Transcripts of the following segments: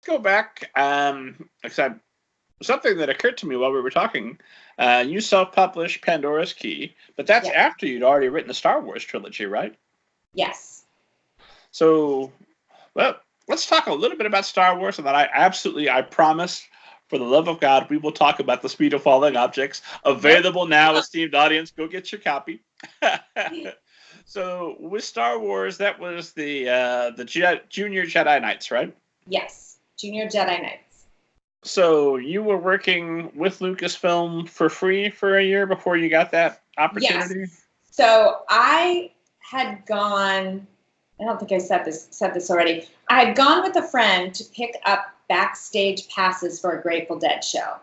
go back. Except something that occurred to me while we were talking. You self-published Pandora's Key, but that's after you'd already written the Star Wars trilogy, right? Yes. So, well, let's talk a little bit about Star Wars, and then I promise, for the love of God, we will talk about The Speed of Falling Objects. Available now, esteemed audience. Go get your copy. So, with Star Wars, that was the Junior Jedi Knights, right? Yes, Junior Jedi Knights. So, you were working with Lucasfilm for free for a year before you got that opportunity? Yes. So, I had gone... I don't think I said this already. I had gone with a friend to pick up backstage passes for a Grateful Dead show.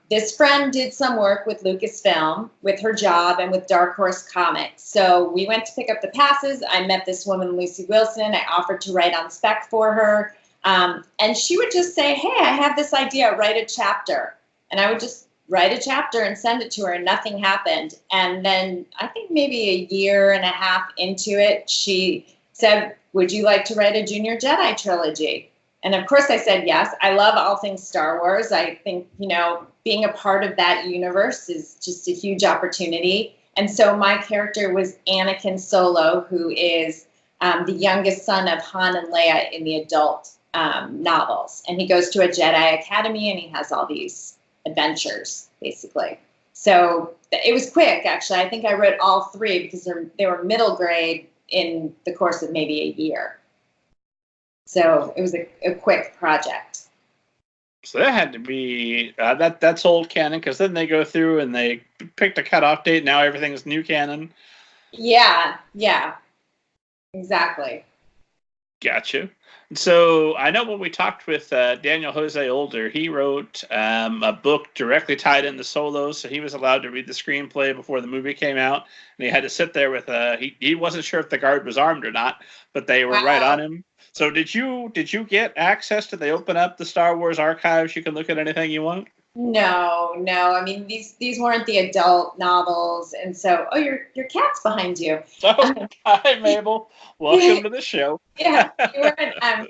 This friend did some work with Lucasfilm, with her job, and with Dark Horse Comics. So we went to pick up the passes. I met this woman, Lucy Wilson. I offered to write on spec for her. And she would just say, hey, I have this idea, write a chapter. And I would just write a chapter and send it to her, and nothing happened. And then I think maybe a year and a half into it, she said, would you like to write a Junior Jedi trilogy? And of course I said yes. I love all things Star Wars. I think, being a part of that universe is just a huge opportunity. And so my character was Anakin Solo, who is the youngest son of Han and Leia in the adult novels. And he goes to a Jedi Academy, and he has all these adventures, basically. So it was quick, actually. I think I wrote all three because they were middle grade in the course of maybe a year. So it was a quick project. So that had to be, that's old canon, because then they go through and they picked a cutoff date. Now everything's new canon. Yeah, exactly. Gotcha. So I know when we talked with Daniel Jose Older, he wrote a book directly tied into Solo, so he was allowed to read the screenplay before the movie came out, and he had to sit there with he wasn't sure if the guard was armed or not, but they were right on him. So did you get access? Did they open up the Star Wars archives? You can look at anything you want? No. I mean, these weren't the adult novels, and so your cat's behind you. Oh, hi, Mabel. Welcome to the show. Yeah,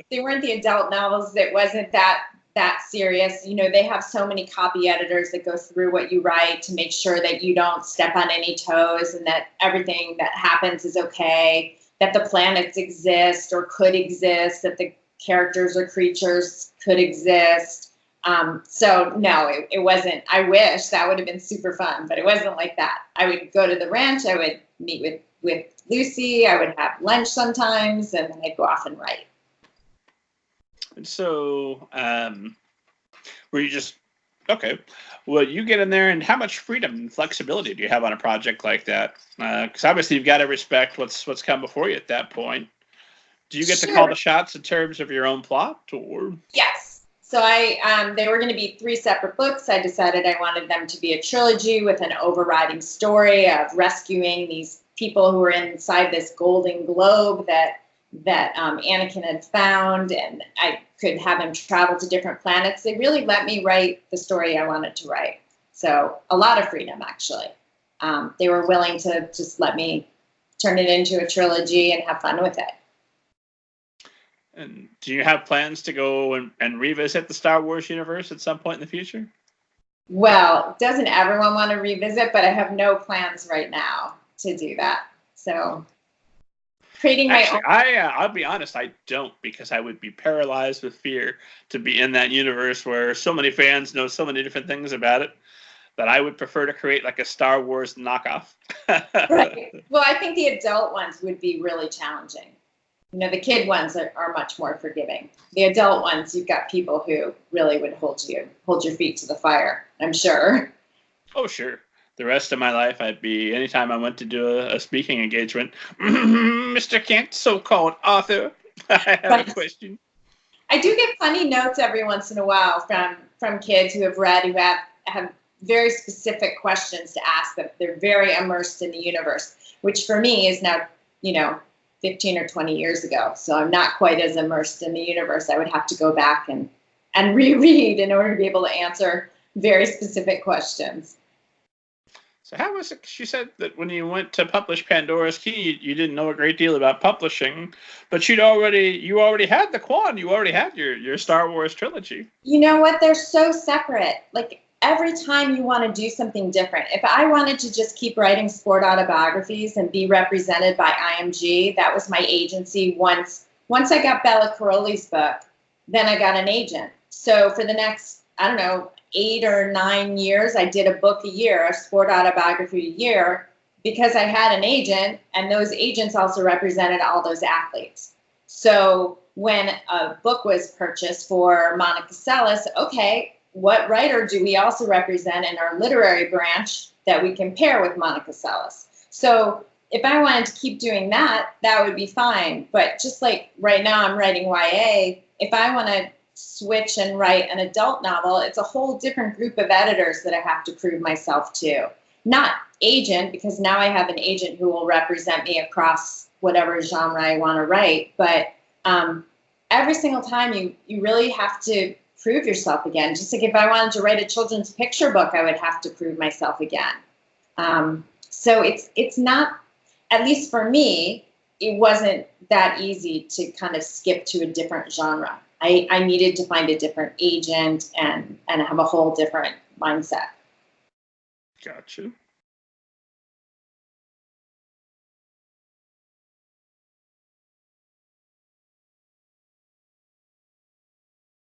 they weren't the adult novels. It wasn't that serious. They have so many copy editors that go through what you write to make sure that you don't step on any toes and that everything that happens is okay, that the planets exist or could exist, that the characters or creatures could exist. So no, it wasn't. I wish that would have been super fun, but it wasn't like that. I would go to the ranch. I would meet with Lucy. I would have lunch sometimes, and then I'd go off and write. And so, were you just, okay, well, you get in there, and how much freedom and flexibility do you have on a project like that? Because obviously you've got to respect what's come before you at that point. Do you get to call the shots in terms of your own plot, or? Yes. So they were going to be 3 separate books. I decided I wanted them to be a trilogy with an overriding story of rescuing these people who were inside this golden globe that Anakin had found, and I could have him travel to different planets. They really let me write the story I wanted to write. So a lot of freedom, actually. They were willing to just let me turn it into a trilogy and have fun with it. And do you have plans to go and revisit the Star Wars universe at some point in the future? Well, doesn't everyone want to revisit? But I have no plans right now to do that. So creating my own... I'll be honest, I don't, because I would be paralyzed with fear to be in that universe where so many fans know so many different things about it that I would prefer to create like a Star Wars knockoff. Right. Well, I think the adult ones would be really challenging. The kid ones are much more forgiving. The adult ones, you've got people who really would hold your feet to the fire, I'm sure. Oh, sure. The rest of my life, anytime I went to do a speaking engagement, Mr. Kent, so-called author, I have a question. I do get funny notes every once in a while from kids who have read, who have very specific questions to ask them. They're very immersed in the universe, which for me is now, 15 or 20 years ago. So I'm not quite as immersed in the universe. I would have to go back and reread in order to be able to answer very specific questions. So how was it? She said that when you went to publish Pandora's Key, you didn't know a great deal about publishing, but you already had the Quan, you already had your Star Wars trilogy. You know what? They're so separate. Like every time you want to do something different. If I wanted to just keep writing sport autobiographies and be represented by IMG, that was my agency. Once I got Bella Caroli's book, then I got an agent. So for the next, I don't know, 8 or 9 years, I did a book a year, a sport autobiography a year, because I had an agent, and those agents also represented all those athletes. So when a book was purchased for Monica Seles, okay, what writer do we also represent in our literary branch that we can pair with Monica Seles? So if I wanted to keep doing that, that would be fine. But just like right now I'm writing YA, if I want to switch and write an adult novel, it's a whole different group of editors that I have to prove myself to. Not agent, because now I have an agent who will represent me across whatever genre I want to write. But every single time you really have to prove yourself again. Just like if I wanted to write a children's picture book, I would have to prove myself again. So it's not, at least for me, it wasn't that easy to kind of skip to a different genre. I needed to find a different agent and have a whole different mindset. Gotcha.